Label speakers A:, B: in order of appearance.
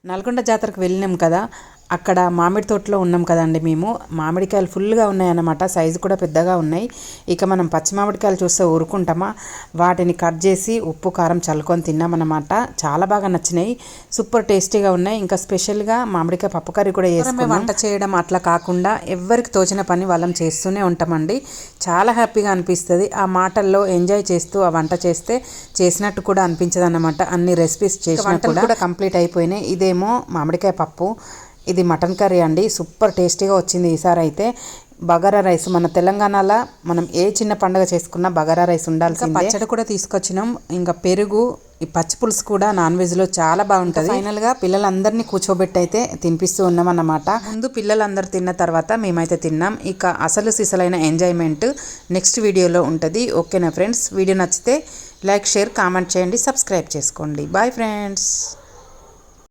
A: నల్గొండ జాతరకు వెళ్ళినాం కదా, అక్కడ మామిడి తోటలో ఉన్నాం కదండి. మేము మామిడికాయలు ఫుల్గా ఉన్నాయన్నమాట, సైజు కూడా పెద్దగా ఉన్నాయి. ఇక మనం పచ్చి మామిడికాయలు చూస్తే ఊరుకుంటామా, వాటిని కట్ చేసి ఉప్పు కారం చల్లుకొని తిన్నామన్నమాట. చాలా బాగా నచ్చినాయి, సూపర్ టేస్టీగా ఉన్నాయి. ఇంకా స్పెషల్గా మామిడికాయ పప్పు కర్రీ కూడా చేసుకున్నాం. వంట చేయడం అట్లా కాకుండా ఎవరికి తోచిన పని వాళ్ళం చేస్తూనే ఉంటామండి. చాలా హ్యాపీగా అనిపిస్తుంది. ఆ మాటల్లో ఎంజాయ్ చేస్తూ ఆ వంట చేస్తే చేసినట్టు కూడా అనిపించదు అన్నమాట. అన్ని రెసిపీస్ చేసిన కూడా కంప్లీట్ అయిపోయినాయి. ఇదేమో మామిడికాయ పప్పు, ఇది మటన్ కర్రీ అండి. సూపర్ టేస్టీగా వచ్చింది ఈసారి అయితే. బగారా రైస్, మన తెలంగాణలో మనం ఏ చిన్న పండుగ చేసుకున్నా బగారా రైస్ ఉండాల్సిందే. పచ్చడి కూడా తీసుకొచ్చినాం, ఇంకా పెరుగు, ఈ పచ్చి పులుసు కూడా నాన్ వెజ్లో చాలా బాగుంటుంది. ఫైనల్గా పిల్లలందరినీ కూర్చోబెట్టి అయితే తినిపిస్తూ ఉన్నాం అన్నమాట. ముందు పిల్లలందరూ తిన్న తర్వాత మేమైతే తిన్నాం. ఇక అసలు సిసలైన ఎంజాయ్మెంట్ నెక్స్ట్ వీడియోలో ఉంటుంది. ఓకేనా ఫ్రెండ్స్? వీడియో నచ్చితే లైక్, షేర్, కామెంట్ చేయండి, సబ్స్క్రైబ్ చేసుకోండి. Bye friends.